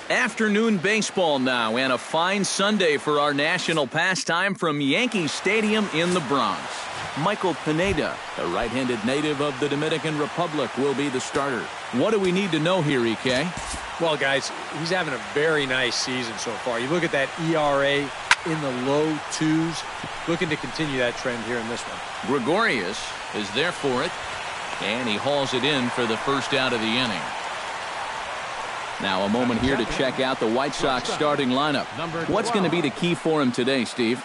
Afternoon baseball now, and a fine Sunday for our national pastime from Yankee Stadium in the Bronx. Michael Pineda, a right-handed native of the Dominican Republic, will be the starter. What do we need to know here, EK? Well, guys, he's having a very nice season so far. You look at that ERA in the low 2s, looking to continue that trend here in this one. Gregorius is there for it, and he hauls it in for the first out of the inning. Now a moment here to check out the White Sox starting lineup. What's going to be the key for him today, Steve?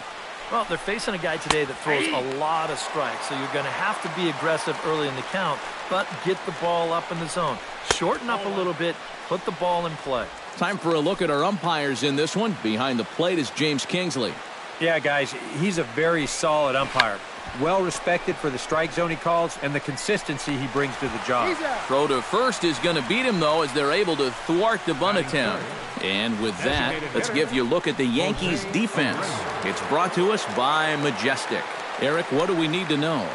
Well, they're facing a guy today that throws a lot of strikes, so you're going to have to be aggressive early in the count, but get the ball up in the zone. Shorten up a little bit, put the ball in play. Time for a look at our umpires in this one. Behind the plate is James Kingsley. Yeah, guys, he's a very solid umpire. Well respected for the strike zone he calls and the consistency he brings to the job. Throw to first is going to beat him, though, as they're able to thwart the bunt attempt. And with that, let's give you a look at the Yankees' defense. It's brought to us by Majestic. Eric, what do we need to know?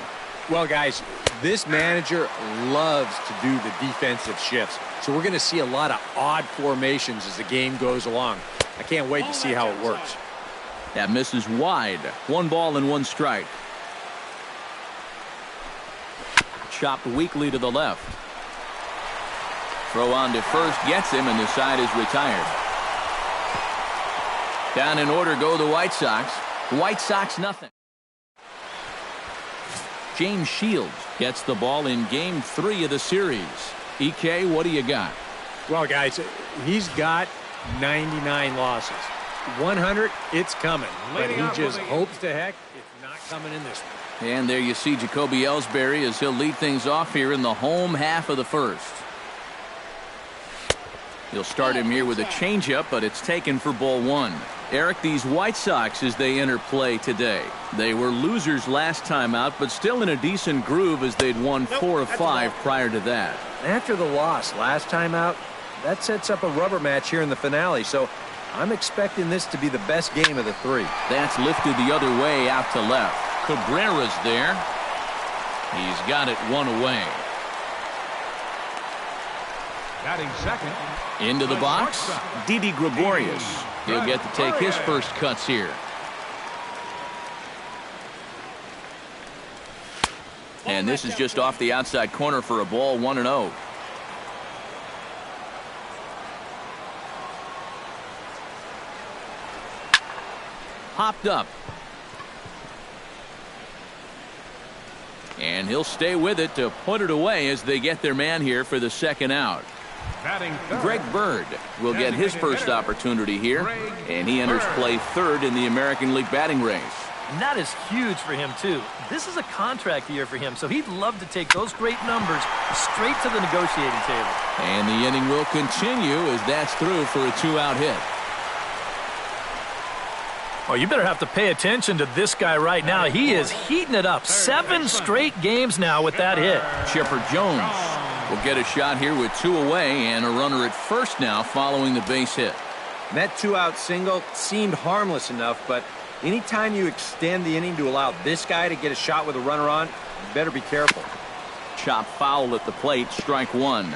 Well, guys, this manager loves to do the defensive shifts. So we're going to see a lot of odd formations as the game goes along. I can't wait to see how it works. That misses wide. 1 ball and 1 strike. Chopped weakly to the left. Throw on to first gets him, and the side is retired. Down in order go the White Sox. White Sox nothing. James Shields gets the ball in game 3 of the series. EK, what do you got? Well, guys, he's got 99 losses. 100, it's coming. But he just hopes to heck it's not coming in this one. And there you see Jacoby Ellsbury as he'll lead things off here in the home half of the first. He'll start him here with a changeup, but it's taken for ball 1. Eric, these White Sox as they enter play today. They were losers last time out, but still in a decent groove as they'd won 4 of 5 prior to that. After the loss last time out, that sets up a rubber match here in the finale, so I'm expecting this to be the best game of the 3. That's lifted the other way out to left. Cabrera's there. He's got it 1 away. Batting second. Into the box, Didi Gregorius. He'll get to take his first cuts here. And this is just off the outside corner for a ball, 1-0. Popped up. And he'll stay with it to put it away as they get their man here for the second out. Greg Bird will get his first opportunity here, and he enters play 3rd in the American League batting race. And that is huge for him, too. This is a contract year for him, so he'd love to take those great numbers straight to the negotiating table. And the inning will continue as that's through for a 2-out hit. Well, you better have to pay attention to this guy right now. He is heating it up. 7 straight games now with that hit. Chipper Jones will get a shot here with 2 away and a runner at first now following the base hit. And that 2-out single seemed harmless enough, but anytime you extend the inning to allow this guy to get a shot with a runner on, you better be careful. Chop foul at the plate, strike 1.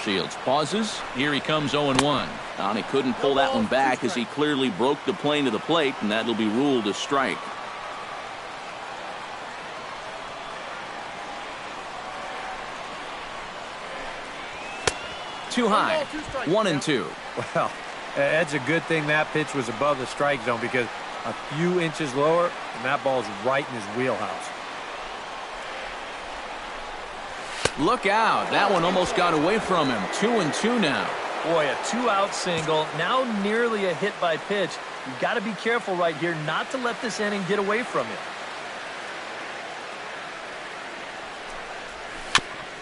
Shields pauses. Here he comes 0-1. And he couldn't pull that one back as he clearly broke the plane to the plate, and that'll be ruled a strike. Too high. 1-2. Well, that's a good thing that pitch was above the strike zone, because a few inches lower and that ball's right in his wheelhouse. Look out. That one almost got away from him. 2-2 now. Boy, a 2-out single. Now nearly a hit by pitch. You've got to be careful right here not to let this inning get away from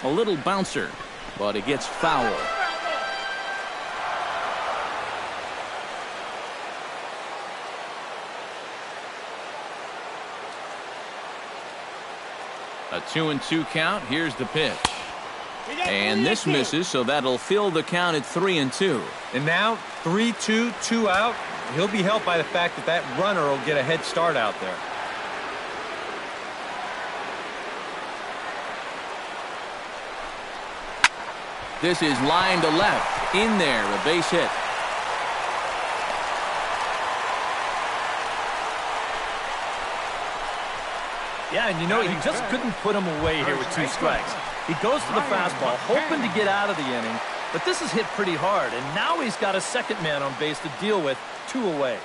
you. A little bouncer, but it gets foul. A 2-2 count. Here's the pitch. And this misses, so that'll fill the count at 3-2. And now 3-2, 2 out. He'll be helped by the fact that that runner will get a head start out there. This is line to left. In there, a base hit. Yeah, and you know, he just couldn't put him away here with 2 strikes. He goes to the fastball, hoping to get out of the inning, but this is hit pretty hard, and now he's got a second man on base to deal with, 2 away.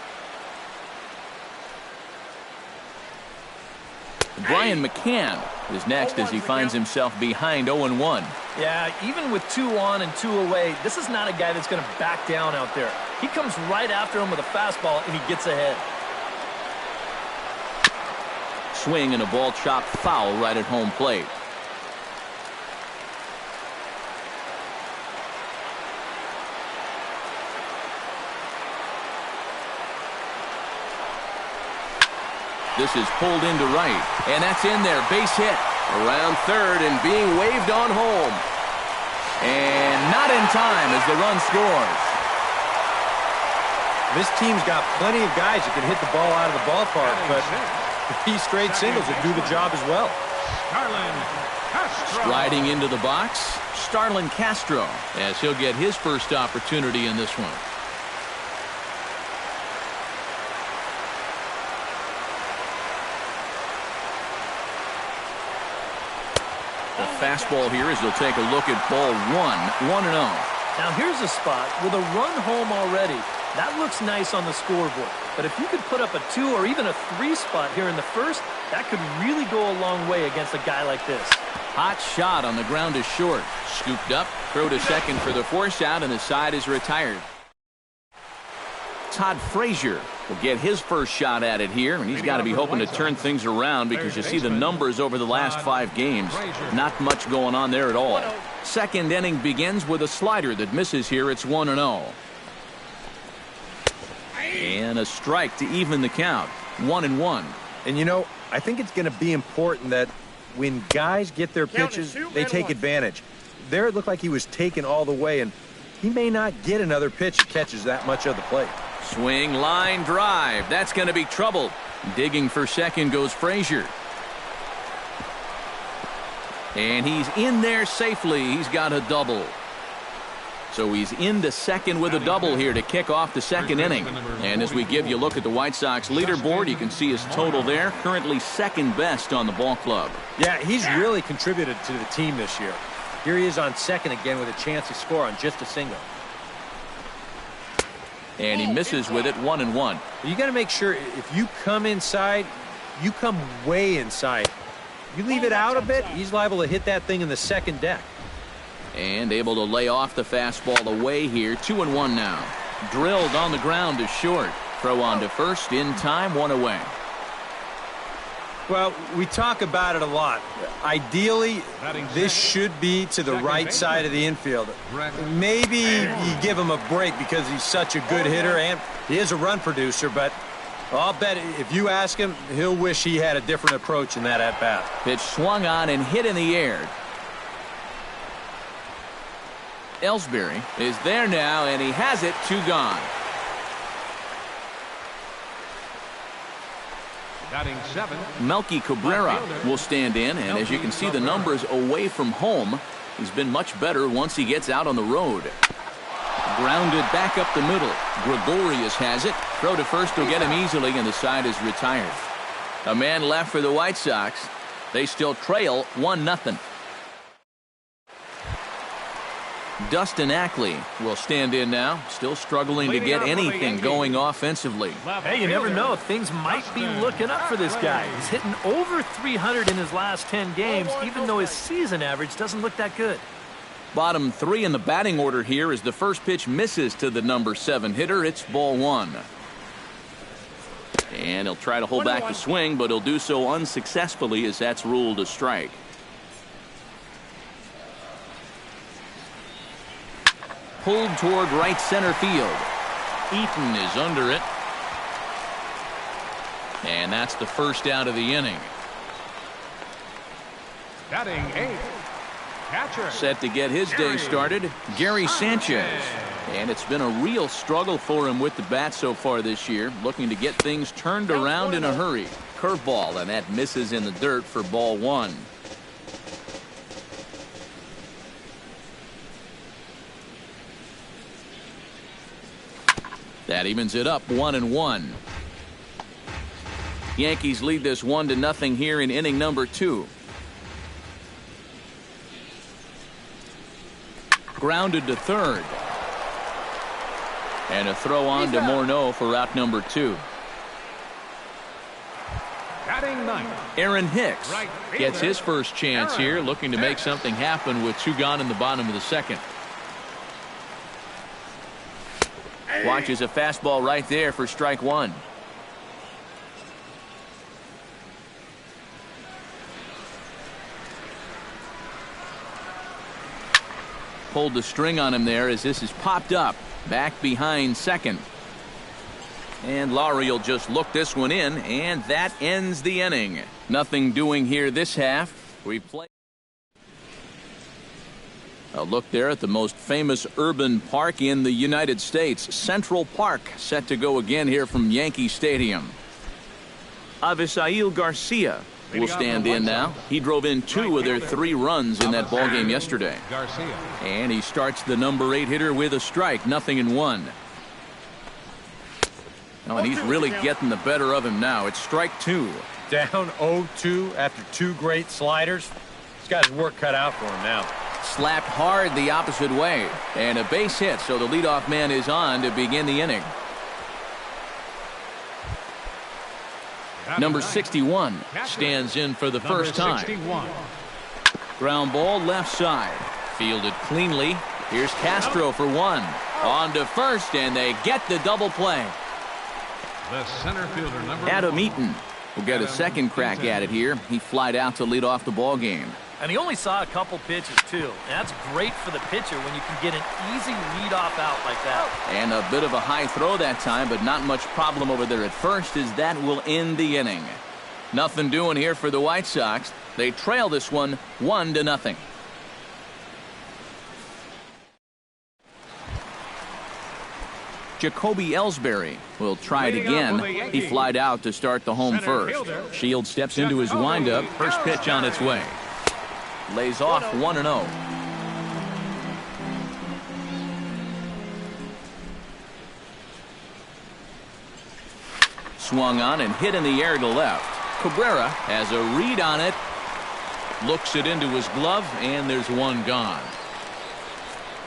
Brian McCann is next as he finds himself behind 0-1. Yeah, even with 2 on and 2 away, this is not a guy that's going to back down out there. He comes right after him with a fastball, and he gets ahead. Swing and a ball chopped foul right at home plate. This is pulled into right, and that's in there. Base hit around third and being waved on home. And not in time as the run scores. This team's got plenty of guys that can hit the ball out of the ballpark, but these straight singles that do the job as well. Striding into the box, Starlin Castro, as he'll get his first opportunity in this one. The fastball here as he'll take a look at ball 1, 1-0. Now here's a spot with a run home already. That looks nice on the scoreboard. But if you could put up a 2 or even a 3 spot here in the first, that could really go a long way against a guy like this. Hot shot on the ground is short. Scooped up, throw to second for the force out, and the side is retired. Todd Frazier will get his first shot at it here, and he's got to be hoping to turn things around because you see the numbers over the last 5 games. Not much going on there at all. Second inning begins with a slider that misses here. It's 1-0. And a strike to even the count. 1-1. And you know, I think it's going to be important that when guys get their pitches, they take advantage. There it looked like he was taken all the way, and he may not get another pitch that catches that much of the plate. Swing, line, drive. That's going to be trouble. Digging for second goes Frazier. And he's in there safely. He's got a double. So he's into second with a double here to kick off the second inning. And as we give you a look at the White Sox leaderboard, you can see his total there. Currently second best on the ball club. Yeah, he's really contributed to the team this year. Here he is on second again with a chance to score on just a single. And he misses with it. 1-1. You got to make sure if you come inside, you come way inside. You leave it out a bit, he's liable to hit that thing in the second deck. And able to lay off the fastball away here. 2-1 now. Drilled on the ground to short. Throw on to first in time. 1 away. Well, we talk about it a lot. Ideally, this should be to the right side of the infield. Maybe you give him a break because he's such a good hitter and he is a run producer, but I'll bet if you ask him, he'll wish he had a different approach in that at-bat. Pitch swung on and hit in the air. Ellsbury is there now, and he has it. 2 gone. Batting 7. Melky Cabrera will stand in, and as you can see the numbers away from home, he's been much better once he gets out on the road. Grounded back up the middle. Gregorius has it. Throw to first will get him easily, and the side is retired. A man left for the White Sox. They still trail 1-0. Dustin Ackley will stand in now, still struggling to get anything going offensively. Hey, you never know. Things might be looking up for this guy. He's hitting over 300 in his last 10 games, even though his season average doesn't look that good. Bottom 3 in the batting order here as the first pitch misses to the number 7 hitter. It's ball 1. And he'll try to hold back the swing, but he'll do so unsuccessfully as that's ruled a strike. Pulled toward right center field. Eaton is under it. And that's the first out of the inning. Batting 8. Catcher. Set to get his day started, Gary Sanchez. And it's been a real struggle for him with the bat so far this year, looking to get things turned around in a hurry. Curveball, and that misses in the dirt for ball 1. That evens it up 1-1. Yankees lead this 1-0 here in inning number 2. Grounded to third. And a throw on to Morneau for out number 2. Batting ninth. Aaron Hicks Right gets fielder, his first chance Aaron here, looking to make Hicks. something happen with 2 gone in the bottom of the second. Watches a fastball right there for strike 1. Pulled the string on him there as this is popped up back behind second. And Lowry will just look this one in, and that ends the inning. Nothing doing here this half. We play. A look there at the most famous urban park in the United States, Central Park, set to go again here from Yankee Stadium. Avisail Garcia will stand in now. He drove in 2 of their 3 runs in that ball game yesterday. Garcia. And he starts the number 8 hitter with a strike, 0-1. Oh, and he's really getting the better of him now. It's strike 2. Down 0-2 after 2 great sliders. He's got his work cut out for him now. Slapped hard the opposite way. And a base hit, so the leadoff man is on to begin the inning. Number 61 stands in for the first time. 61. Ground ball left side. Fielded cleanly. Here's Castro for 1. On to first, and they get the double play. The center fielder, number Adam 1. Eaton will get a second crack at it here. He flied out to lead off the ball game. And he only saw a couple pitches, too. And that's great for the pitcher when you can get an easy leadoff out like that. And a bit of a high throw that time, but not much problem over there at first, as that will end the inning. Nothing doing here for the White Sox. They trail this one 1-0. Jacoby Ellsbury will try it again. He flied out to start the home first. Shields steps into his windup. First pitch on its way. Lays off 1-0. Swung on and hit in the air to left. Cabrera has a read on it. Looks it into his glove, and there's one gone.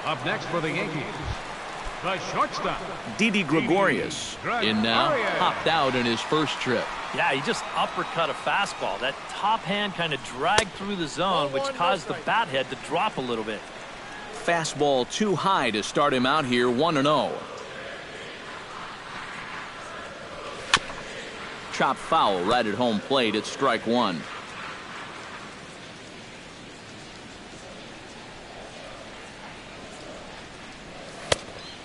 Up next for the Yankees, the shortstop. Didi Gregorius in now, hopped out in his first trip. Yeah, he just uppercut a fastball. That top hand kind of dragged through the zone, which caused the bat head to drop a little bit. Fastball too high to start him out here, 1-0. Chop foul right at home plate. It's strike 1.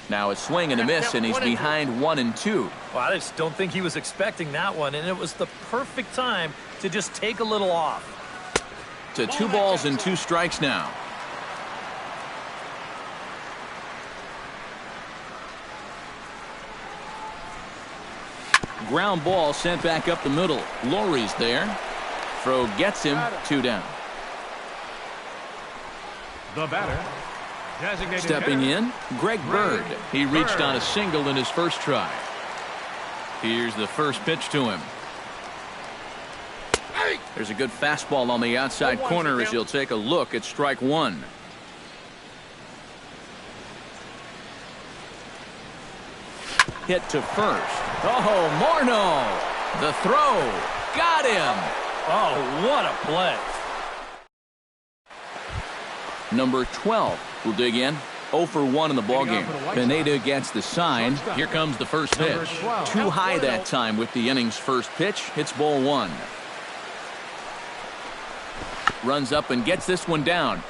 Now a swing and a miss, and he's behind 1-2. Well, I just don't think he was expecting that one, and it was the perfect time to just take a little off. To 2 balls and 2 strikes now. Ground ball sent back up the middle. Lowry's there. Throw gets him. 2 down. The batter, designated Stepping hitter, in, Greg Bird. He reached on a single in his first try. Here's the first pitch to him. There's a good fastball on the outside corner as you'll take a look at strike 1. Hit to first. Oh, Morneau. The throw. Got him. Oh, what a play. Number 12 will dig in. 0 for 1 in the ballgame. Pineda gets the sign. Here comes the first pitch. Too high that time with the inning's first pitch. Hits ball 1. Runs up and gets this one down.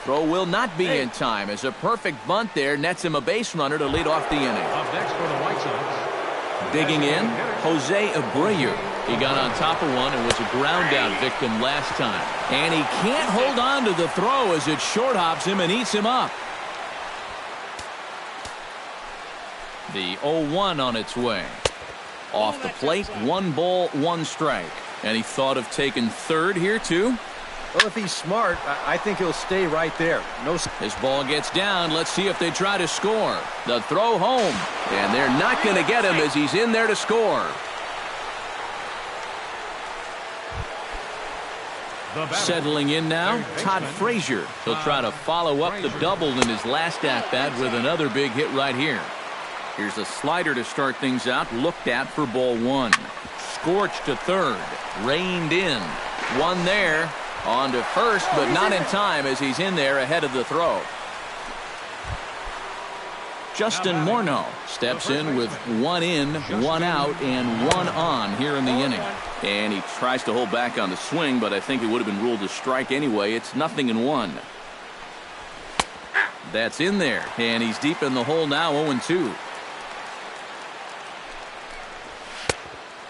Throw will not be in time as a perfect bunt there nets him a base runner to lead off the inning. Up next for the White Sox, Digging in, Jose Abreu. He got on top of one and was a ground out victim last time. And he can't hold on to the throw as it short hops him and eats him up. The 0-1 on its way. Off the plate, 1 ball, 1 strike. And he thought of taking third here too. Well, if he's smart, I think he'll stay right there. His ball gets down. Let's see if they try to score. The throw home. And they're not going to get him as he's in there to score. Settling in now, Todd Frazier. He'll try to follow up the double in his last at-bat with another big hit right here. Here's a slider to start things out. Looked at for ball one. Scorched to third. Reined in. One there. On to first, but not in time as he's in there ahead of the throw. Justin Morneau steps in with one in, one out, and one on here in the inning. And he tries to hold back on the swing, but I think it would have been ruled a strike anyway. It's 0-1. That's in there, and he's deep in the hole now, 0-2.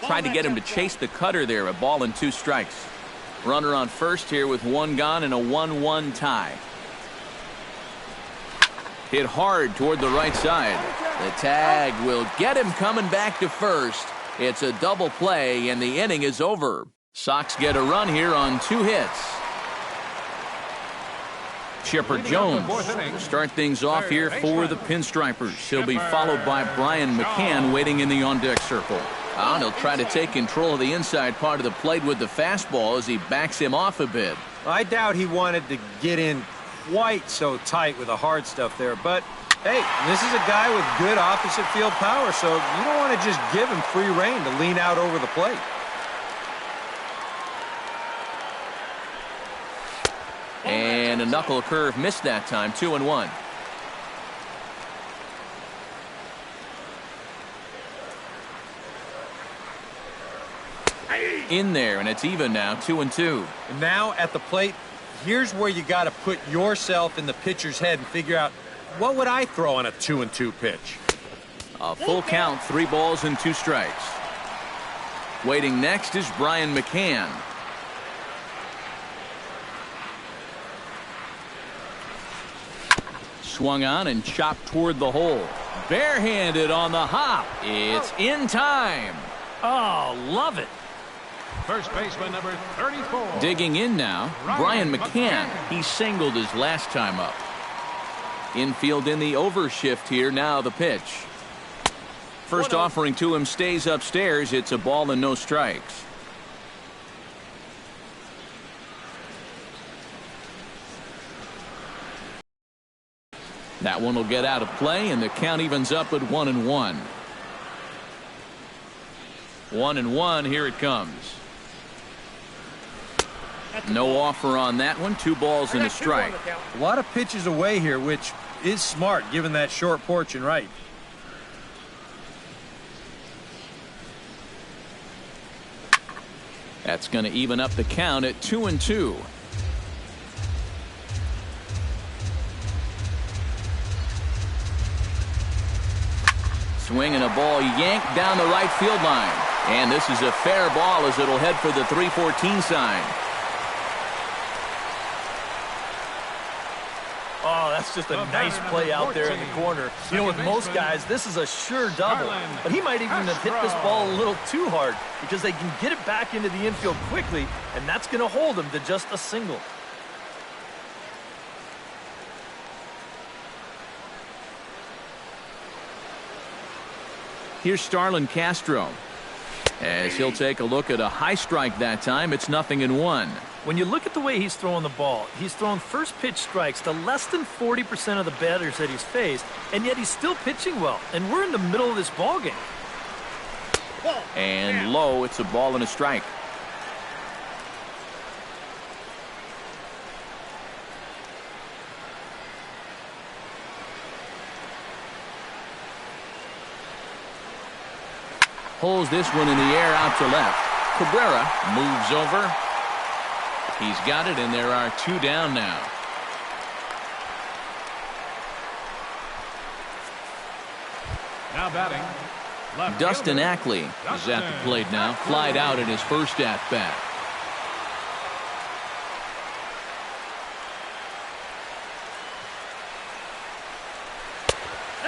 Tried to get him to chase the cutter there, a ball and 2 strikes. Runner on first here with 1 gone and a 1-1 tie. Hit hard toward the right side. The tag will get him coming back to first. It's a double play, and the inning is over. Sox get a run here on 2 hits. Chipper Jones to start things off here for the Pinstripers. He'll be followed by Brian McCann waiting in the on-deck circle. And he'll try to take control of the inside part of the plate with the fastball as he backs him off a bit. I doubt he wanted to get in quite so tight with the hard stuff there, but hey, this is a guy with good opposite field power, so you don't want to just give him free rein to lean out over the plate. And a knuckle curve missed that time, 2-1. In there, and it's even now, 2-2. And now at the plate, here's where you got to put yourself in the pitcher's head and figure out, what would I throw on a 2-2 pitch? A full count, 3 balls and 2 strikes. Waiting next is Brian McCann. Swung on and chopped toward the hole. Barehanded on the hop. It's in time. Oh, love it. First baseman number 34. Digging in now, Brian McCann. He singled his last time up. Infield in the overshift here. Now the pitch. First offering to him stays upstairs. It's a ball and no strikes. That one will get out of play, and the count evens up at 1-1. 1-1. Here it comes. No offer on that one. 2 balls and a strike. A lot of pitches away here, which is smart given that short porch and right. That's going to even up the count at 2-2. Swinging a ball yanked down the right field line. And this is a fair ball as it'll head for the 3-14 sign. Oh, that's just a nice play out there in the corner. You know, with most guys, this is a sure double. But he might even have hit this ball a little too hard because they can get it back into the infield quickly, and that's going to hold him to just a single. Here's Starlin Castro. As he'll take a look at a high strike that time, it's 0-1. When you look at the way he's throwing the ball, he's thrown first pitch strikes to less than 40% of the batters that he's faced, and yet he's still pitching well. And we're in the middle of this ball game. And low, it's a ball and a strike. Pulls this one in the air out to left. Cabrera moves over. He's got it, and there are 2 down now. Now batting. Left Dustin fielder, Ackley is at the plate now. Flied out in his first at-bat.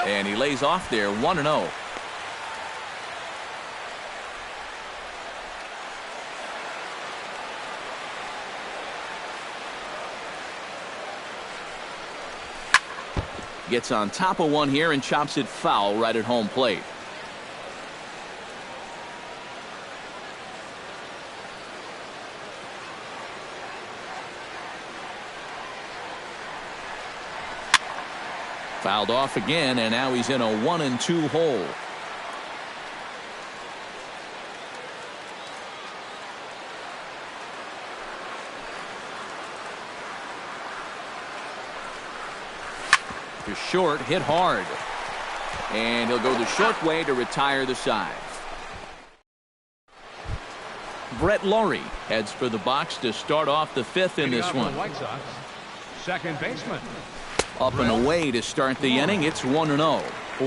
And he lays off there, 1-0. Gets on top of one here and chops it foul right at home plate. Fouled off again, and now he's in a 1-2 hole. To short, hit hard. And he'll go the short way to retire the side. Brett Laurie heads for the box to start off the fifth in this one. White Sox, second baseman. Up and away to start the inning. It's 1-0. Well,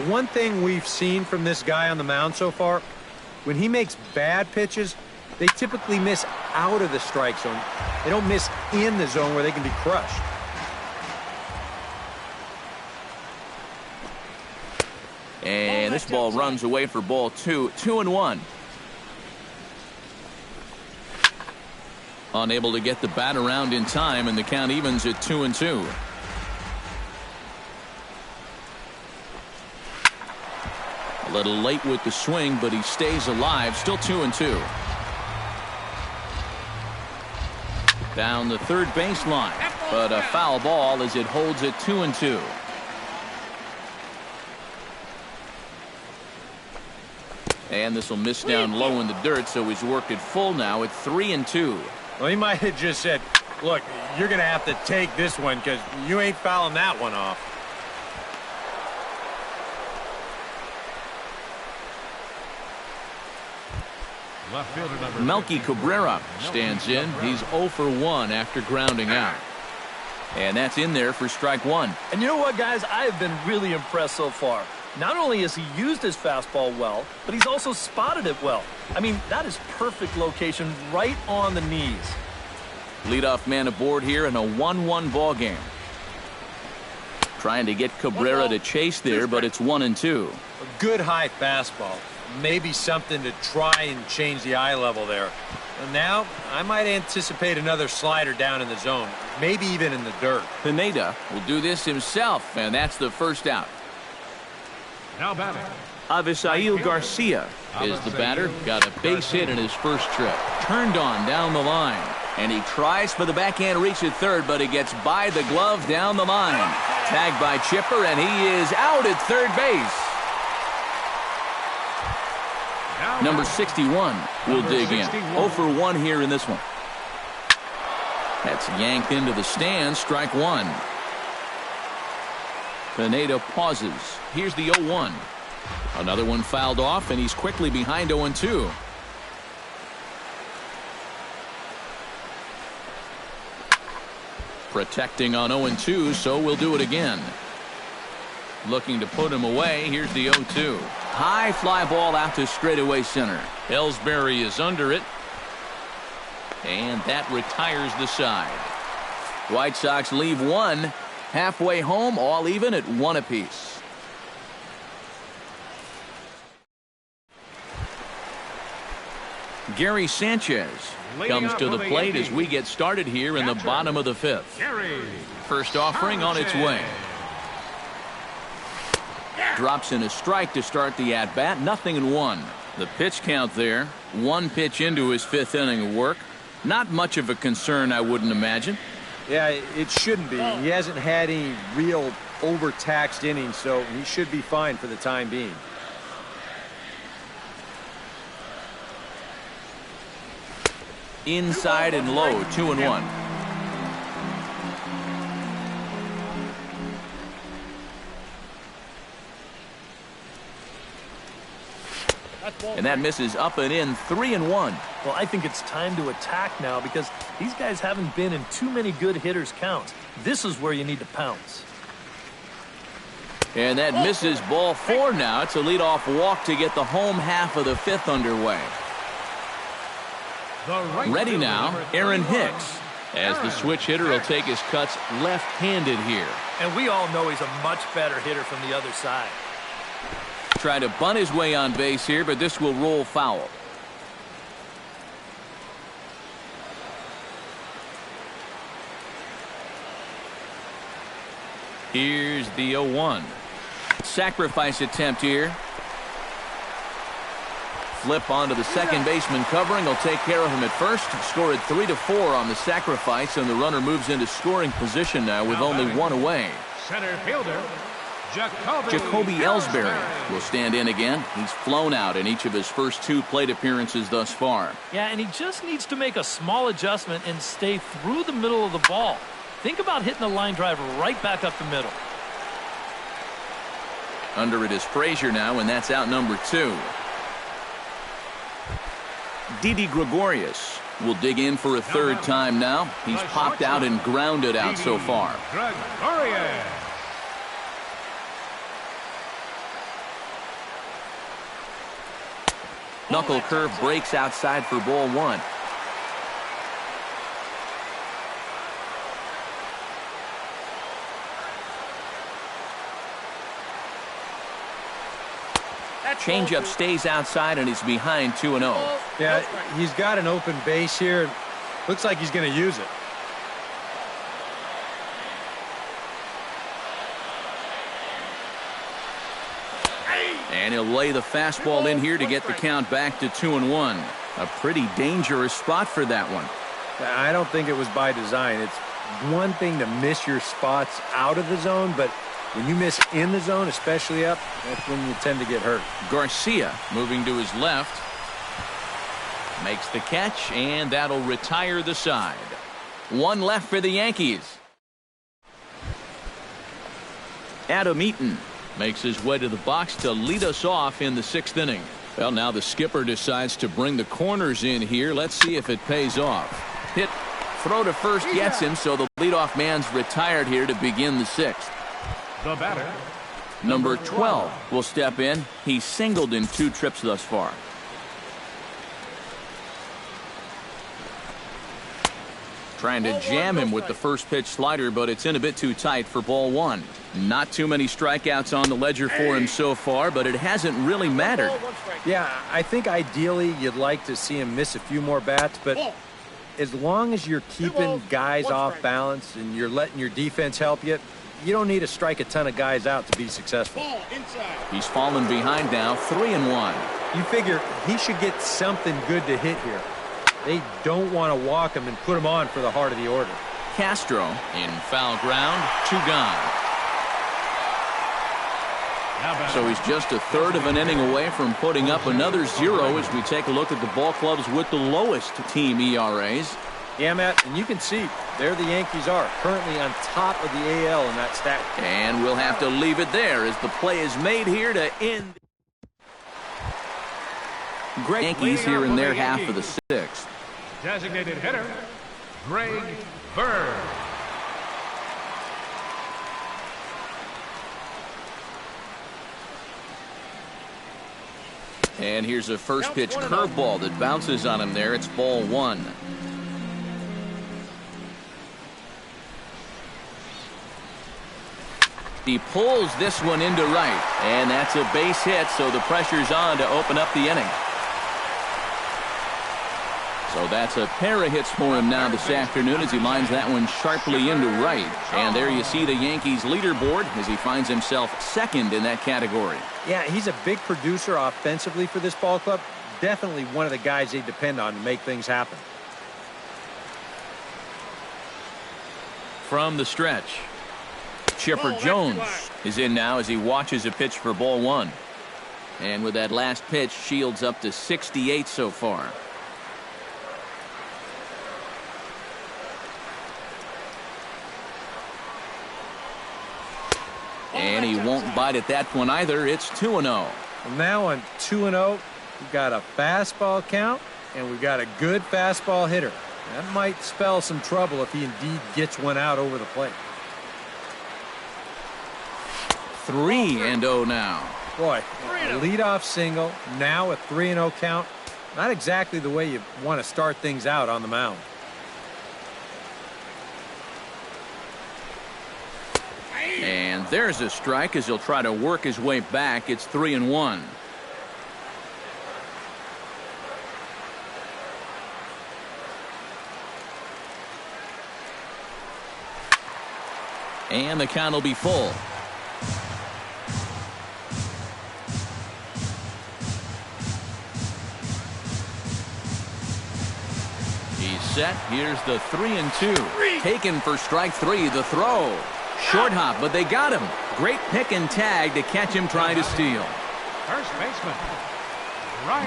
one thing we've seen from this guy on the mound so far, when he makes bad pitches, they typically miss out of the strike zone. They don't miss in the zone where they can be crushed. And this ball runs away for ball 2. 2-1. Unable to get the bat around in time, and the count evens at 2-2. A little late with the swing, but he stays alive. Still 2-2. Down the third baseline, but a foul ball as it holds at 2-2. And this will miss down low in the dirt, so he's worked it full now at 3-2. Well, he might have just said, look, you're going to have to take this one because you ain't fouling that one off. Left fielder number Melky Cabrera stands in. He's 0 for 1 after grounding out. And that's in there for strike one. And you know what, guys? I have been really impressed so far. Not only has he used his fastball well, but he's also spotted it well. I mean, that is perfect location right on the knees. Leadoff man aboard here in a 1-1 ball game. Trying to get Cabrera to chase there, but it's 1-2. A good high fastball. Maybe something to try and change the eye level there. And now, I might anticipate another slider down in the zone, maybe even in the dirt. Pineda will do this himself, and that's the first out. now batting. Avisail Garcia is the batter. Got a base hit in his first trip. Turned on down the line. And he tries for the backhand reach at third, but he gets by the glove down the line. Tagged by Chipper, and he is out at third base. Number 61 will dig in. 0 for 1 here in this one. That's yanked into the stands. Strike one. Pineda pauses. Here's the 0-1. Another one fouled off, and he's quickly behind 0-2. Protecting on 0-2, so we'll do it again. Looking to put him away. Here's the 0-2. High fly ball out to straightaway center. Ellsbury is under it. And that retires the side. White Sox leave one. Halfway home, all even at 1 apiece. Gary Sanchez comes to the plate as we get started here in the bottom of the fifth. First offering on its way. Drops in a strike to start the at-bat. 0-1. The pitch count there. 1 pitch into his 5th inning of work. Not much of a concern, I wouldn't imagine. Yeah, it shouldn't be. He hasn't had any real overtaxed innings, so he should be fine for the time being. Inside and low. 2-1. And that misses up and in. 3-1. Well, I think it's time to attack now because these guys haven't been in too many good hitters' counts. This is where you need to pounce. And that misses ball 4 now. It's a leadoff walk to get the home half of the 5th underway. Ready now, Aaron Hicks. As the switch hitter will take his cuts left-handed here. And we all know he's a much better hitter from the other side. Try to bunt his way on base here, but this will roll foul. Here's the 0-1. Sacrifice attempt here. Flip onto the second baseman covering. Will take care of him at first. Scored 3-4 on the sacrifice, and the runner moves into scoring position now with only one away. Center fielder, Jacoby Ellsbury will stand in again. He's flown out in each of his first 2 plate appearances thus far. Yeah, and he just needs to make a small adjustment and stay through the middle of the ball. Think about hitting the line drive right back up the middle. Under it is Frazier now, and that's out number 2. Didi Gregorius will dig in for a third time now. He's popped out and grounded out so far. Gregorius. Knuckle curve breaks outside for ball 1. Changeup stays outside and he's behind 2-0. Yeah, he's got an open base here. Looks like he's going to use it. And he'll lay the fastball in here to get the count back to 2-1. A pretty dangerous spot for that one. I don't think it was by design. It's one thing to miss your spots out of the zone, but when you miss in the zone, especially up, that's when you tend to get hurt. Garcia moving to his left. Makes the catch, and that'll retire the side. 1 left for the Yankees. Adam Eaton makes his way to the box to lead us off in the 6th inning. Well, now the skipper decides to bring the corners in here. Let's see if it pays off. Hit, throw to first gets him, so the leadoff man's retired here to begin the 6th. The batter, Number 12 will step in. He's singled in 2 trips thus far. Trying to jam him with the first pitch slider, but it's in a bit too tight for ball 1. Not too many strikeouts on the ledger for him so far, but it hasn't really mattered. Yeah, I think ideally you'd like to see him miss a few more bats, but as long as you're keeping guys off balance and you're letting your defense help you, you don't need to strike a ton of guys out to be successful. He's fallen behind now, 3-1. You figure he should get something good to hit here. They don't want to walk him and put him on for the heart of the order. Castro in foul ground, 2 gone. So he's just a third of an inning away from putting up another 0 as we take a look at the ball clubs with the lowest team ERAs. Yeah, Matt, and you can see there the Yankees are currently on top of the AL in that stat. And we'll have to leave it there as the play is made here to end. Great Yankees here in their half of the 6th. designated hitter, Greg Bird. And here's a first pitch curveball that bounces on him there. It's ball 1. He pulls this one into right, and that's a base hit, so the pressure's on to open up the inning. So that's a pair of hits for him now this afternoon as he lines that one sharply into right. And there you see the Yankees leaderboard as he finds himself second in that category. Yeah, he's a big producer offensively for this ball club. Definitely one of the guys they depend on to make things happen. From the stretch, Chipper Jones is in now as he watches a pitch for ball 1. And with that last pitch, Shields up to 68 so far. And he won't bite at that one either. It's 2-0. Now on 2-0, we've got a fastball count, and we've got a good fastball hitter. That might spell some trouble if he indeed gets one out over the plate. 3-0 now. Boy, a leadoff single, now a 3-0 count. Not exactly the way you want to start things out on the mound. And there's a strike as he'll try to work his way back. It's 3-1. And the count will be full. He's set. Here's the 3-2. Taken for strike 3. The throw. Short hop, but they got him. Great pick and tag to catch him trying to steal. First baseman,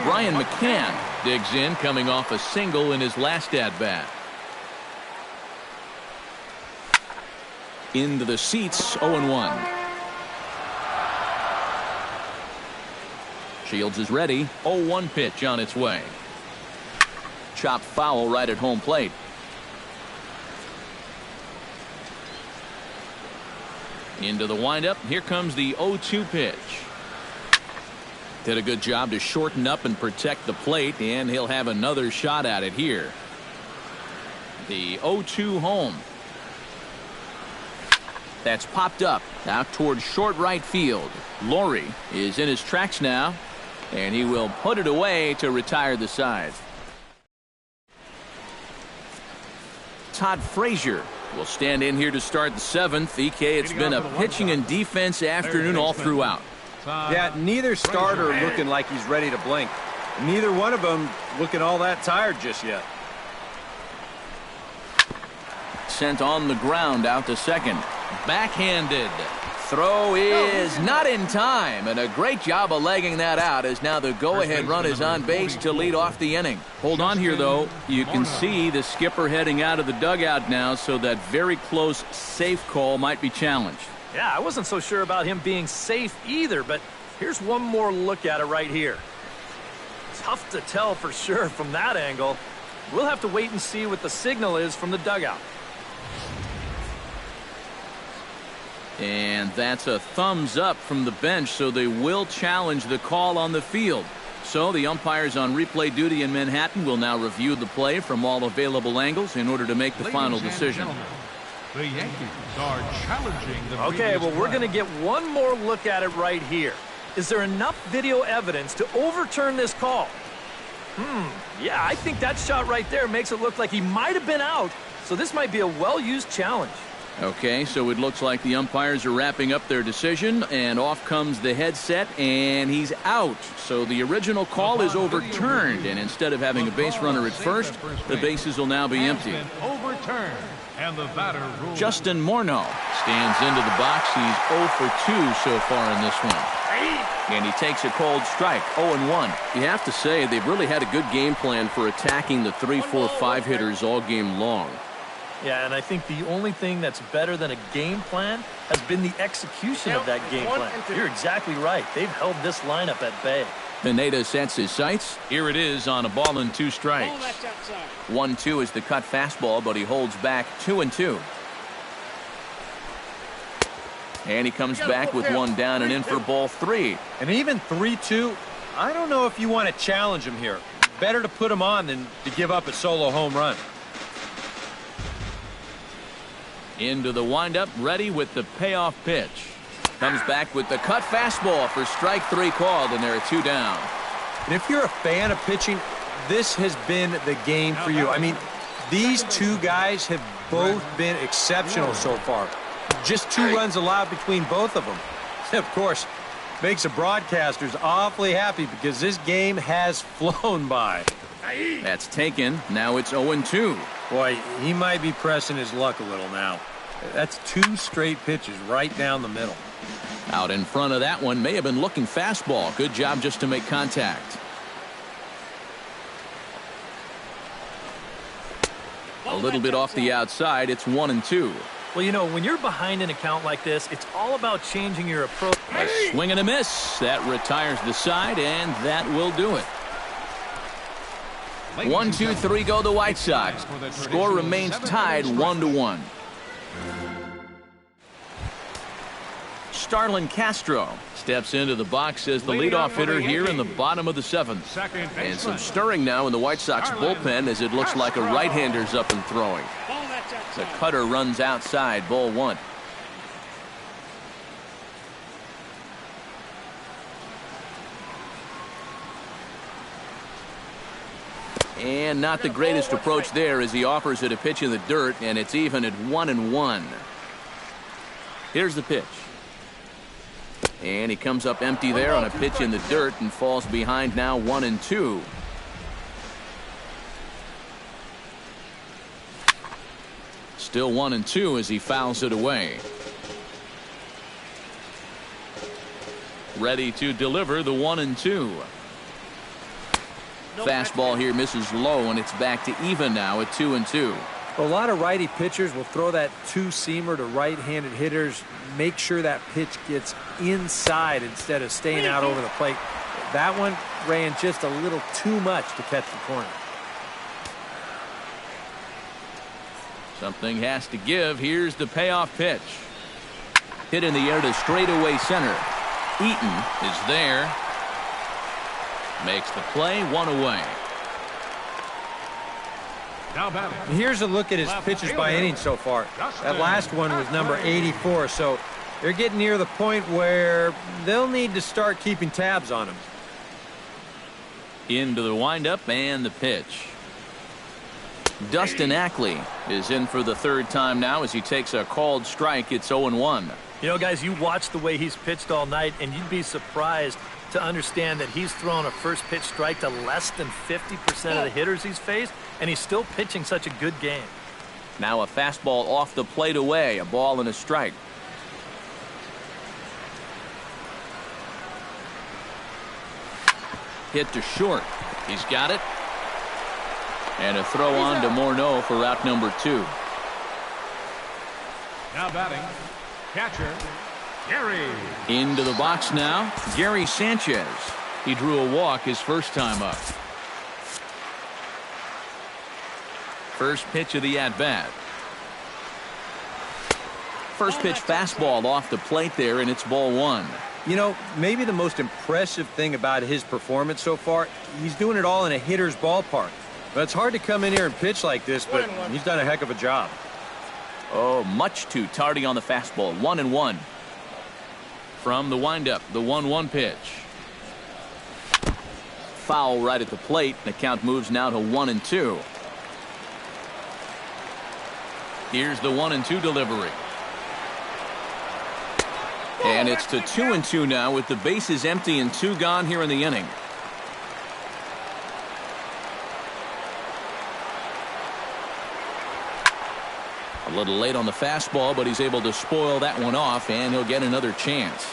Brian McCann digs in, coming off a single in his last at-bat. Into the seats, 0-1. Shields is ready. 0-1 pitch on its way. Chopped foul right at home plate. Into the windup. Here comes the 0-2 pitch. Did a good job to shorten up and protect the plate, and he'll have another shot at it here. The 0-2 home. That's popped up out towards short right field. Laurie is in his tracks now, and he will put it away to retire the side. Todd Frazier will stand in here to start the 7th. EK, it's been a pitching and defense afternoon all throughout. Yeah, neither starter looking like he's ready to blink. Neither one of them looking all that tired just yet. Sent on the ground out to second. Backhanded. Throw is not in time, and a great job of legging that out as now the go-ahead run is on base to lead off the inning. Hold on here, though. You can see the skipper heading out of the dugout now, so that very close safe call might be challenged. Yeah, I wasn't so sure about him being safe either, but here's one more look at it right here. Tough to tell for sure from that angle. We'll have to wait and see what the signal is from the dugout. And that's a thumbs up from the bench, so they will challenge the call on the field. So the umpires on replay duty in Manhattan will now review the play from all available angles in order to make the final decision. The Yankees are challenging the Okay, well, we're going to get one more look at it right here. Is there enough video evidence to overturn this call? Yeah, I think that shot right there makes it look like he might have been out, so this might be a well-used challenge. Okay, so it looks like the umpires are wrapping up their decision, and off comes the headset, and he's out. So the original call is overturned, and instead of having a base runner at first, the bases will now be empty. Overturned, and the batter rules. Justin Morneau stands into the box. He's 0 for 2 so far in this one. And he takes a cold strike, 0-1. You have to say they've really had a good game plan for attacking the 3, 4, 5 hitters all game long. Yeah, and I think the only thing that's better than a game plan has been the execution of that game plan. You're exactly right. They've held this lineup at bay. Pineda sets his sights. Here it is on a ball and 2 strikes. 1-2 is the cut fastball, but he holds back 2-2. And he comes back with one down and in for ball 3. And even 3-2, I don't know if you want to challenge him here. Better to put him on than to give up a solo home run. Into the windup, ready with the payoff pitch. Comes back with the cut fastball for strike 3 called, and there are 2 down. And if you're a fan of pitching, this has been the game for you. I mean, these two guys have both been exceptional so far. Just 2 runs allowed between both of them. Of course, makes the broadcasters awfully happy because this game has flown by. That's taken. Now it's 0-2. Boy, he might be pressing his luck a little now. That's 2 straight pitches right down the middle. Out in front of that one may have been looking fastball. Good job just to make contact. A little bit off the outside. It's 1-2. Well, you know, when you're behind an account like this, it's all about changing your approach. A swing and a miss. That retires the side, and that will do it. 1, 2, 3 go the White Sox. Score remains tied 1-1. Starlin Castro steps into the box as the leadoff hitter here in the bottom of the 7th. And some stirring now in the White Sox bullpen as it looks like a right-hander's up and throwing. The cutter runs outside, ball 1. And not the greatest approach there as he offers it a pitch in the dirt, and it's even at 1-1. Here's the pitch. And he comes up empty there on a pitch in the dirt and falls behind now 1-2. Still 1-2 as he fouls it away. Ready to deliver the 1-2. Fastball here misses low, and it's back to even now at 2-2. A lot of righty pitchers will throw that two-seamer to right-handed hitters, make sure that pitch gets inside instead of staying out over the plate. That one ran just a little too much to catch the corner. Something has to give. Here's the payoff pitch. Hit in the air to straightaway center. Eaton is there. Makes the play, one away. Now batting. Here's a look at his pitches by inning so far. That last one was number 84, so they're getting near the point where they'll need to start keeping tabs on him. Into the windup and the pitch. Dustin Ackley is in for the third time now as he takes a called strike. It's 0-1. You know, guys, you watch the way he's pitched all night, and you'd be surprised to understand that he's thrown a first pitch strike to less than 50% of the hitters he's faced, and he's still pitching such a good game. Now a fastball off the plate away, a ball and a strike. Hit to short. He's got it. And a throw on to Morneau for out number 2. Now batting, catcher, Gary. Into the box now, Gary Sanchez. He drew a walk his first time up. First pitch of the at-bat. First pitch fastball off the plate there, and it's ball 1. You know, maybe the most impressive thing about his performance so far, he's doing it all in a hitter's ballpark. But it's hard to come in here and pitch like this, but he's done a heck of a job. Oh, much too tardy on the fastball. 1-1. From the windup, the 1-1 pitch. Foul right at the plate. The count moves now to 1-2. Here's the 1-2 delivery. And it's to 2-2 now with the bases empty and 2 gone here in the inning. A little late on the fastball, but he's able to spoil that one off, and he'll get another chance.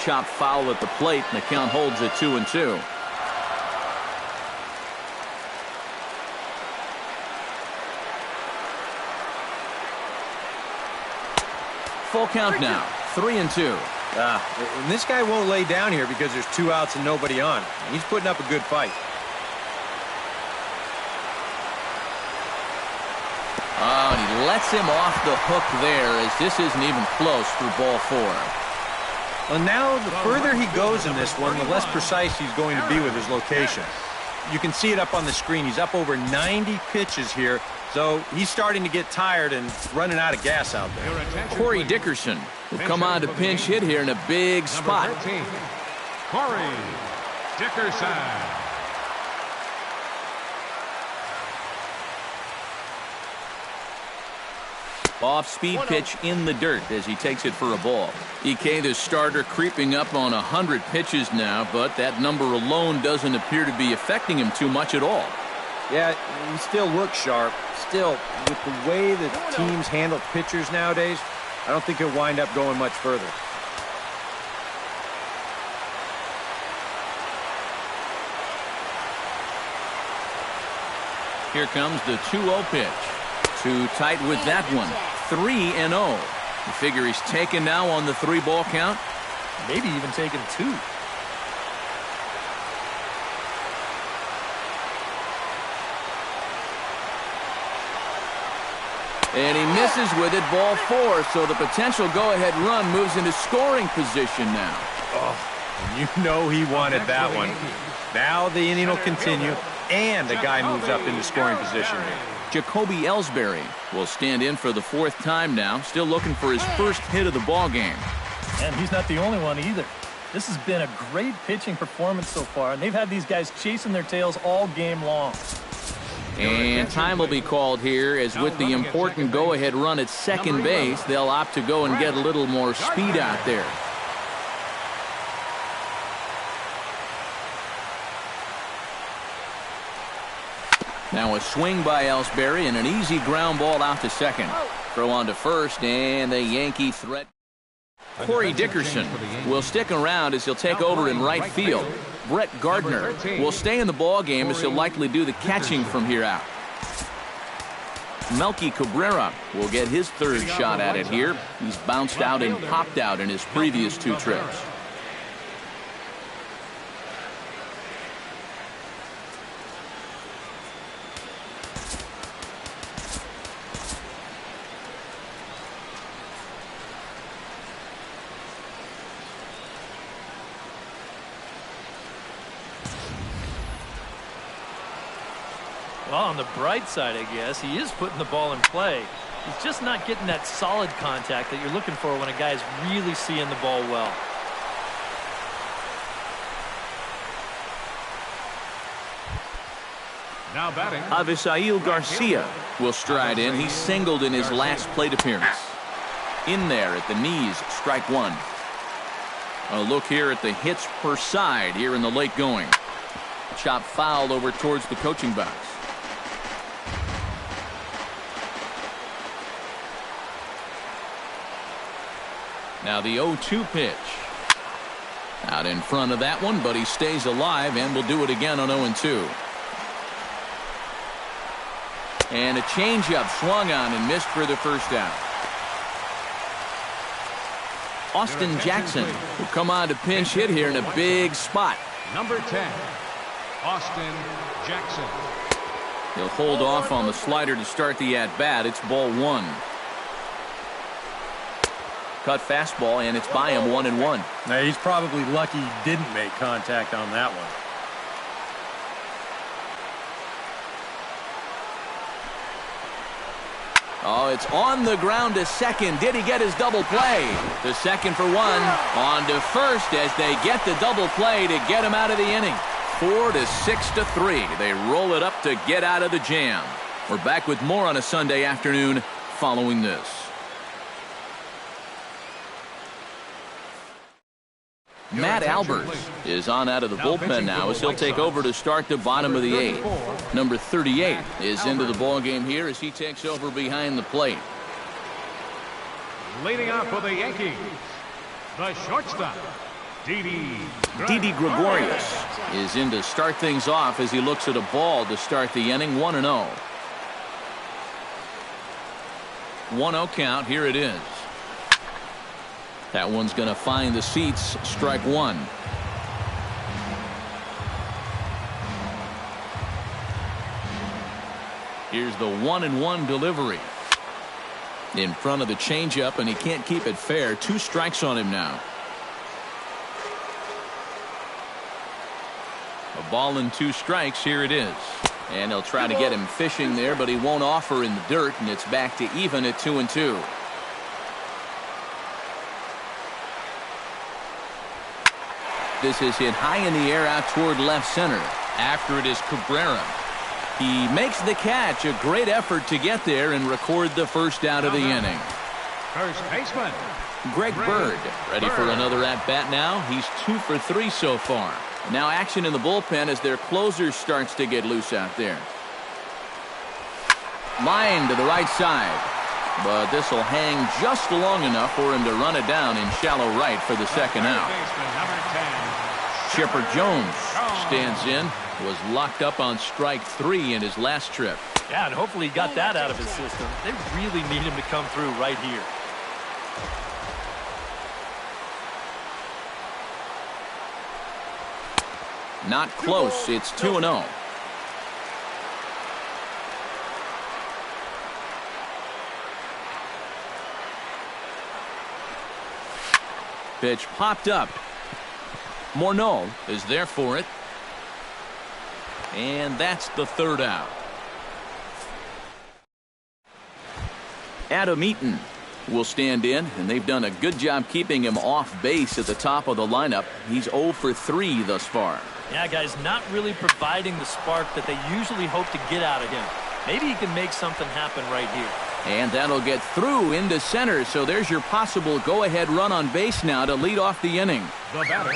Chopped foul at the plate, and the count holds at 2-2. Full count now, 3-2. And this guy won't lay down here because there's 2 outs and nobody on. He's putting up a good fight. Oh, and he lets him off the hook there as this isn't even close for ball 4. Well, now the further he goes in this one, the less precise he's going to be with his location. You can see it up on the screen. He's up over 90 pitches here, so he's starting to get tired and running out of gas out there. Corey Dickerson will come on to pinch hit here in a big spot. Number 13, Corey Dickerson. Off-speed pitch in the dirt as he takes it for a ball. EK, the starter, creeping up on 100 pitches now, but that number alone doesn't appear to be affecting him too much at all. Yeah, he still looks sharp. Still, with the way that teams handle pitchers nowadays, I don't think he'll wind up going much further. Here comes the 2-0 pitch. Too tight with that one. 3-0. You figure he's taken now on the 3-ball count? Maybe even taken 2. And he misses with it, ball 4. So the potential go-ahead run moves into scoring position now. Oh, you know he wanted that one. Now the inning will continue, and the guy moves up into scoring position here. Jacoby Ellsbury will stand in for the 4th time now, still looking for his first hit of the ball game. And he's not the only one either. This has been a great pitching performance so far, and they've had these guys chasing their tails all game long. And time will be called here, as with the important go-ahead run at second base, they'll opt to go and get a little more speed out there. Now a swing by Ellsbury and an easy ground ball out to second. Throw on to first, and the Yankee threat. Corey Dickerson will stick around as he'll take over in right field. Brett Gardner will stay in the ball game as he'll likely do the catching from here out. Melky Cabrera will get his third shot at it here. He's bounced out and popped out in his previous 2 trips. Well, on the bright side, I guess, he is putting the ball in play. He's just not getting that solid contact that you're looking for when a guy's really seeing the ball well. Now batting, Avisail Garcia will stride in. He singled in his last plate appearance. In there at the knees, strike 1. A look here at the hits per side here in the late going. Chop foul over towards the coaching box. Now the 0-2 pitch. Out in front of that one, but he stays alive and will do it again on 0-2. And a changeup swung on and missed for the first out. Austin Jackson will come on to pinch hit here in a big spot. number 10, Austin Jackson. He'll hold off on the slider to start the at-bat. It's ball 1. Cut fastball, and it's by him 1-1. Now, he's probably lucky he didn't make contact on that one. Oh, it's on the ground to second. Did he get his double play? To second for 1. On to first as they get the double play to get him out of the inning. 4-6-3. They roll it up to get out of the jam. We're back with more on a Sunday afternoon following this. Matt Albers is on out of the bullpen now as he'll take over to start the bottom of the 8th. Number 38 is into the ball game here as he takes over behind the plate. Leading off for the Yankees, the shortstop, Didi Gregorius is in to start things off as he looks at a ball to start the inning. 1-0. 1-0 count. Here it is. That one's going to find the seats. Strike 1. Here's the 1-1 delivery. In front of the changeup, and he can't keep it fair. 2 strikes on him now. A ball and 2 strikes. Here it is. And he'll try to get him fishing there, but he won't offer in the dirt, and it's back to even at 2-2. This is hit high in the air out toward left center. After it is Cabrera. He makes the catch. A great effort to get there and record the first out of the inning. first baseman, Greg Bird ready for another at-bat now. He's 2 for 3 so far. Now action in the bullpen as their closer starts to get loose out there. Line to the right side. But this will hang just long enough for him to run it down in shallow right for the second out. Chipper Jones stands in. Was locked up on strike 3 in his last trip. Yeah, and hopefully he got that out of his system. They really need him to come through right here. Not close. It's 2-0. Pitch popped up. Morneau is there for it. And that's the third out. Adam Eaton will stand in, and they've done a good job keeping him off base at the top of the lineup. He's 0 for 3 thus far. Yeah, guys, not really providing the spark that they usually hope to get out of him. Maybe he can make something happen right here. And that'll get through into center, so there's your possible go-ahead run on base now to lead off the inning. The batter,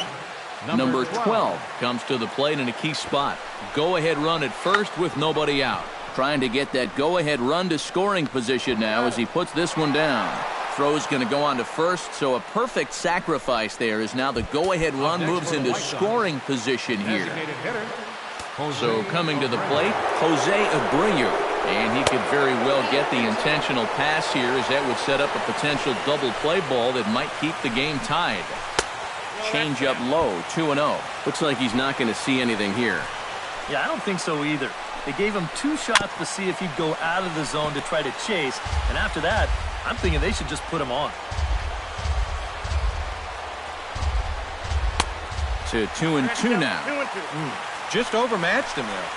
Number 12 comes to the plate in a key spot. Go-ahead run at first with nobody out. Trying to get that go-ahead run to scoring position now as he puts this one down. Throw's going to go on to first, so a perfect sacrifice there as now the go-ahead run moves into scoring position here. Designated hitter, So coming to the plate, Jose Abreu. And he could very well get the intentional pass here as that would set up a potential double play ball that might keep the game tied. Change up low, 2-0. Looks like he's not going to see anything here. Yeah, I don't think so either. They gave him 2 shots to see if he'd go out of the zone to try to chase. And after that, I'm thinking they should just put him on. To 2-2 now. Just overmatched him there.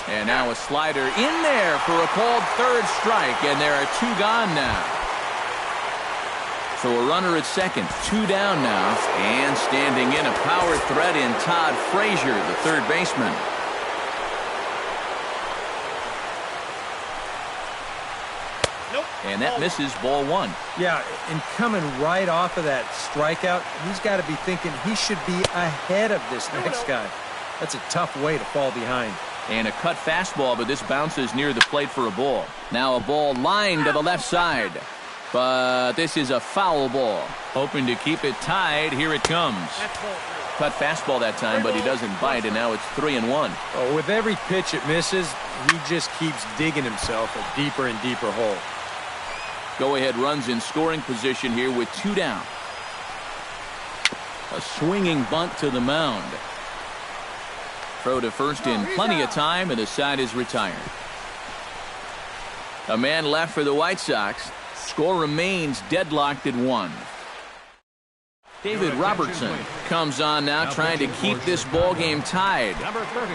And now a slider in there for a called third strike, and there are 2 gone now. So a runner at second, 2 down now, and standing in a power threat in Todd Frazier, the third baseman. And that misses, ball 1. Yeah, and coming right off of that strikeout, he's got to be thinking he should be ahead of this next guy. That's a tough way to fall behind. And a cut fastball, but this bounces near the plate for a ball. Now a ball lined to the left side. But this is a foul ball. Hoping to keep it tied. Here it comes. Cut fastball that time, but he doesn't bite, and now it's 3-1. Oh, with every pitch it misses, he just keeps digging himself a deeper and deeper hole. Go-ahead runs in scoring position here with 2 down. A swinging bunt to the mound. Throw to first in plenty of time, and the side is retired. A man left for the White Sox. Score remains deadlocked at 1. David Robertson comes on now, trying to keep this ball game tied. number 30.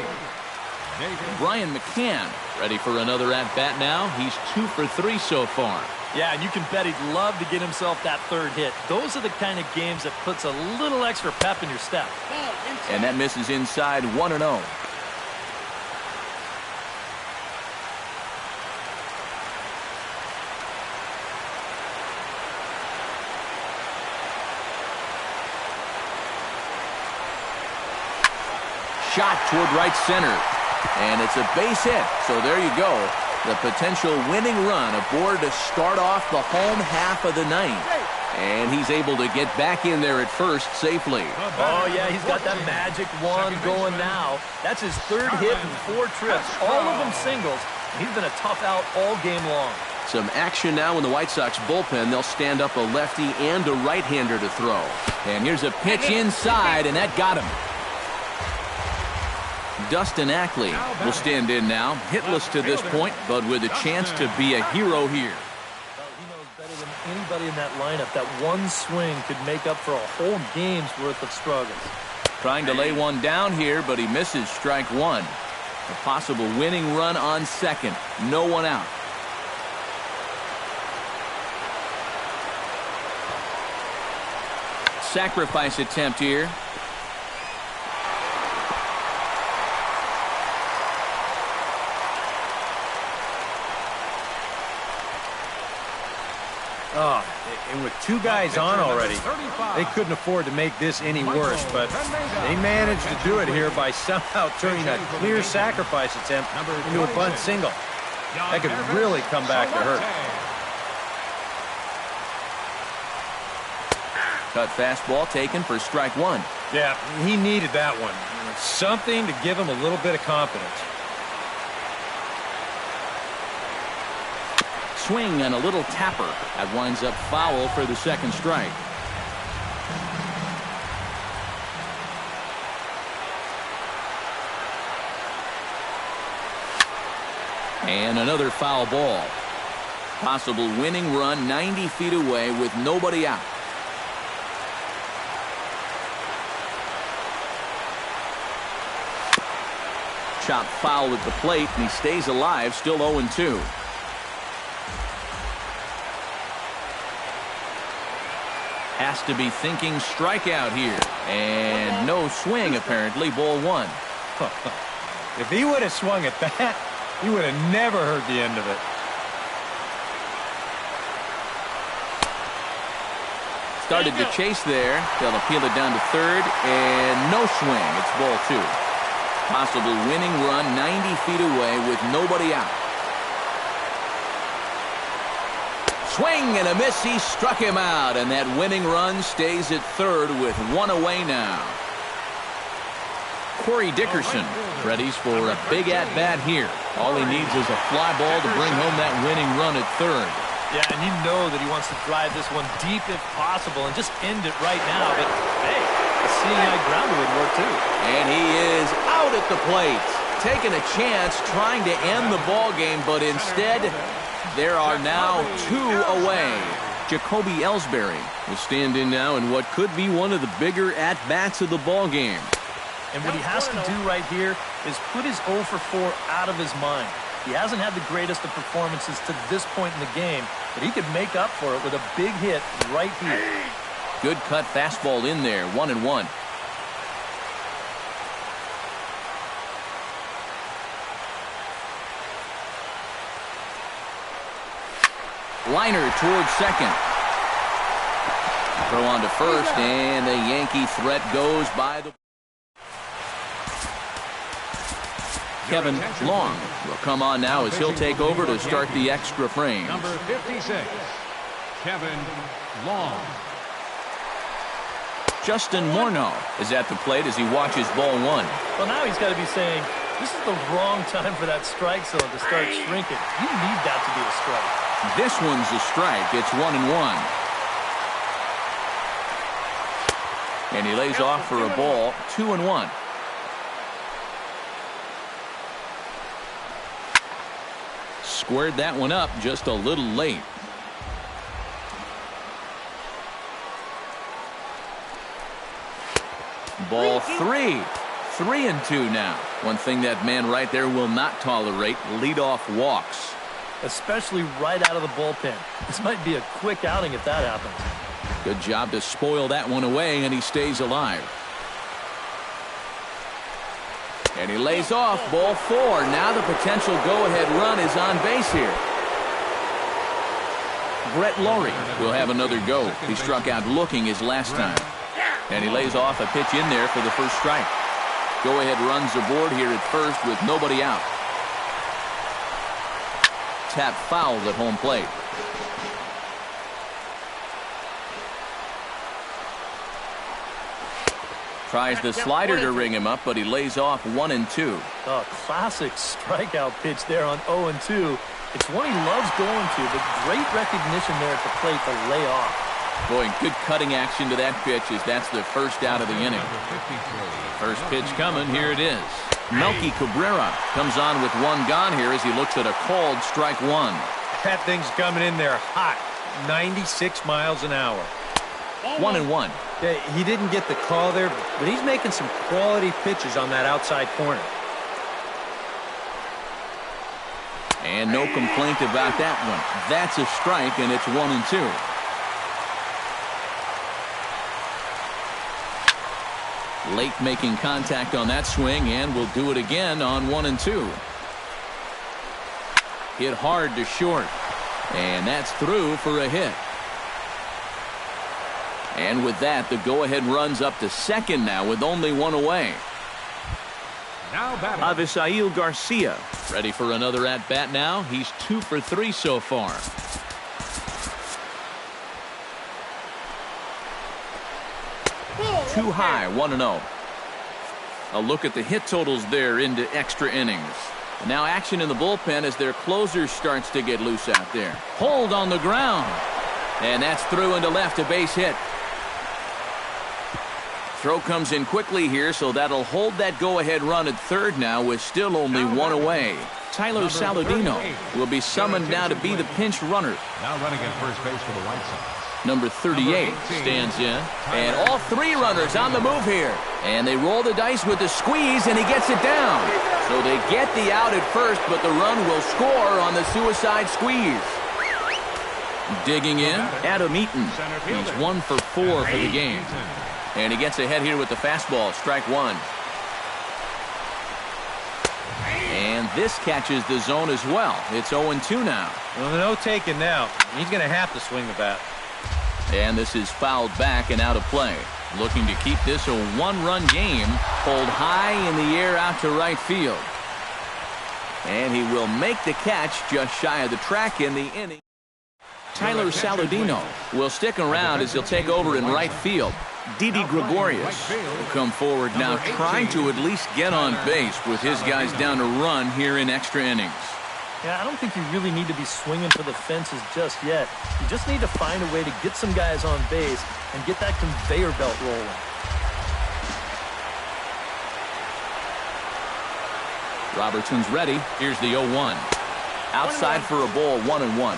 Brian McCann ready for another at-bat now. He's 2 for 3 so far. Yeah, and you can bet he'd love to get himself that third hit. Those are the kind of games that puts a little extra pep in your step. And that misses inside, 1-0. Shot toward right center. And it's a base hit. So there you go. The potential winning run aboard to start off the home half of the ninth. And he's able to get back in there at first safely. Oh, yeah, he's got that magic wand going now. That's his 3rd hit in 4 trips, all of them singles. He's been a tough out all game long. Some action now in the White Sox bullpen. They'll stand up a lefty and a right-hander to throw. And here's a pitch inside, and that got him. Dustin Ackley will stand in now, hitless to this point, but with a chance to be a hero here. He knows better than anybody in that lineup that one swing could make up for a whole game's worth of struggles. Trying to lay one down here, but he misses strike 1. A possible winning run on second. No one out. Sacrifice attempt here. Oh, and with 2 guys on already, they couldn't afford to make this any worse, but they managed to do it here by somehow turning a clear sacrifice attempt into a bunt single. That could really come back to hurt. Cut fastball taken for strike 1. Yeah, he needed that one. Something to give him a little bit of confidence. Swing and a little tapper. That winds up foul for the second strike. And another foul ball. Possible winning run 90 feet away with nobody out. Chop foul at the plate, and he stays alive, still 0-2. has to be thinking strikeout here. And no swing, apparently. Ball one. If he would have swung at that, he would have never heard the end of it. Started to chase there. They'll appeal it down to third, and no swing. It's ball two. Possible winning run 90 feet away with nobody out. Swing and a miss. He struck him out, and that winning run stays at third with one away now. Corey Dickerson readies for a big at-bat here. All he needs is a fly ball to bring home that winning run at third. Yeah, and you know that he wants to drive this one deep if possible and just end it right now. But, hey, a seeing eye grounder would work too. And he is out at the plate. Taking a chance, trying to end the ball game, but instead, there are now two away. Jacoby Ellsbury will stand in now in what could be one of the bigger at-bats of the ball game. And what he has to do right here is put his 0 for 4 out of his mind. He hasn't had the greatest of performances to this point in the game, but he could make up for it with a big hit right here. Good cut fastball in there, 1-1. Liner towards second. Throw on to first, and the Yankee threat goes by the... Kevin Long will come on now as he'll take over to start the extra frame. Number 56, Kevin Long. Justin Morneau is at the plate as he watches ball one. Well, now he's got to be saying, this is the wrong time for that strike zone to start shrinking. You need that to be a strike. This one's a strike. It's 1-1. And he lays off for a ball, 2-1. Squared that one up just a little late. Ball three. 3-2 now. One thing that man right there will not tolerate, leadoff walks. Especially right out of the bullpen. This might be a quick outing if that happens. Good job to spoil that one away, and he stays alive. And he lays off, ball four. Now the potential go-ahead run is on base here. Brett Lawrie will have another go. He struck out looking his last time. And he lays off a pitch in there for the first strike. Go-ahead runs aboard here at first with nobody out. Tap fouled at home plate. Tries the slider to ring him up, but he lays off 1-2. Oh, classic strikeout pitch there on 0-2. It's one he loves going to, but great recognition there at the plate to lay off. Boy, good cutting action to that pitch as that's the first out of the inning. First pitch coming, here it is. Melky Cabrera comes on with one gone here as he looks at a called strike one. That thing's coming in there hot, 96 miles an hour. 1-1. Yeah, he didn't get the call there, but he's making some quality pitches on that outside corner. And no complaint about that one. That's a strike, and it's 1-2. Late making contact on that swing, and will do it again on 1-2. Hit hard to short, and that's through for a hit. And with that, the go-ahead runs up to second now with only one away. Now batting. Avisail Garcia ready for another at-bat now. He's 2 for 3 so far. Too high, 1-0. A look at the hit totals there into extra innings. And now action in the bullpen as their closer starts to get loose out there. Hold on the ground. And that's through into left, a base hit. Throw comes in quickly here, so that'll hold that go-ahead run at third now with still only one away. Tyler Saladino will be summoned now to be the pinch runner. Now running at first base for the White Sox. Number 38 stands in. And all three runners on the move here. And they roll the dice with the squeeze, and he gets it down. So they get the out at first, but the run will score on the suicide squeeze. Digging in, Adam Eaton. He's 1 for 4 for the game. And he gets ahead here with the fastball, strike one. And this catches the zone as well. It's 0-2 now. Well, no taking now. He's going to have to swing the bat. And this is fouled back and out of play. Looking to keep this a one-run game. Pulled high in the air out to right field. And he will make the catch just shy of the track in the inning. Tyler Saladino will stick around as he'll take over in right field. Didi Gregorius will come forward now, trying to at least get on base with his guys down to run here in extra innings. Yeah, I don't think you really need to be swinging for the fences just yet. You just need to find a way to get some guys on base and get that conveyor belt rolling. Robertson's ready. Here's the 0-1. Outside for a ball, 1-1.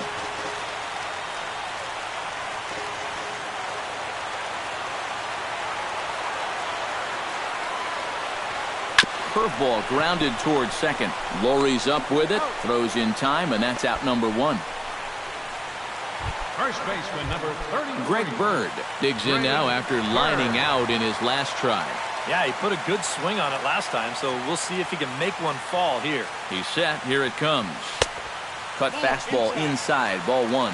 Curveball grounded towards second. Lowry's up with it, throws in time, and that's out number 1. First baseman number 30. Greg Bird digs in now after lining out in his last try. Yeah, he put a good swing on it last time, so we'll see if he can make one fall here. He's set. Here it comes. Cut fastball inside, ball 1.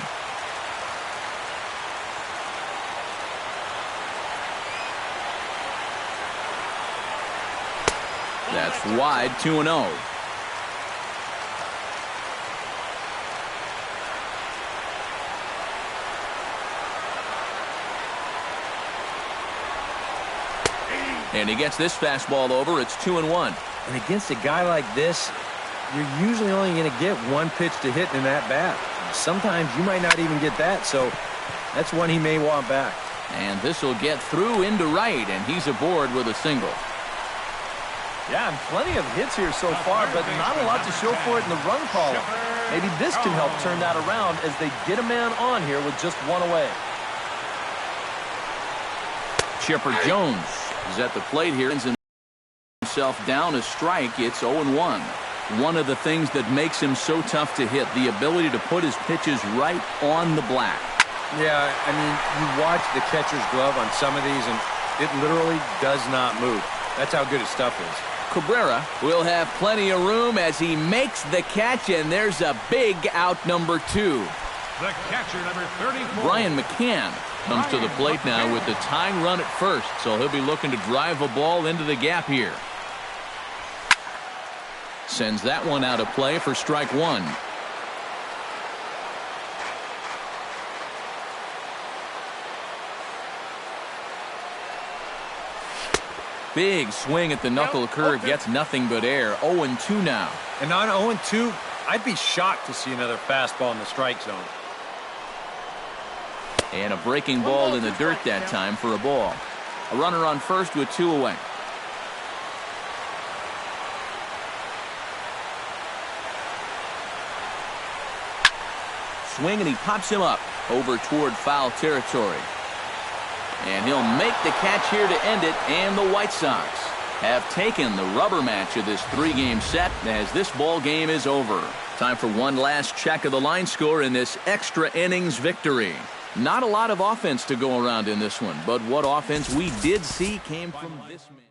That's wide, 2-0. And he gets this fastball over. It's 2-1. And against a guy like this, you're usually only going to get one pitch to hit in that bat. Sometimes you might not even get that, so that's one he may want back. And this will get through into right, and he's aboard with a single. Yeah, and plenty of hits here so far, but not a lot to show for it in the run column. Maybe this can help turn that around as they get a man on here with just one away. Chipper Jones is at the plate here. Himself down a strike. It's 0-1. One of the things that makes him so tough to hit, the ability to put his pitches right on the black. Yeah, I mean, you watch the catcher's glove on some of these, and it literally does not move. That's how good his stuff is. Cabrera will have plenty of room as he makes the catch, and there's a big out number 2. The catcher number 34. Brian McCann comes to the plate now with the tying run at first, so he'll be looking to drive a ball into the gap here. Sends that one out of play for strike 1. Big swing at the knuckle curve, gets nothing but air. 0-2 now. And on 0-2, I'd be shocked to see another fastball in the strike zone. And a breaking ball in the dirt that time for a ball. A runner on first with 2 away. Swing, and he pops him up over toward foul territory. And he'll make the catch here to end it, and the White Sox have taken the rubber match of this 3-game set as this ball game is over. Time for one last check of the line score in this extra innings victory. Not a lot of offense to go around in this one, but what offense we did see came from this man.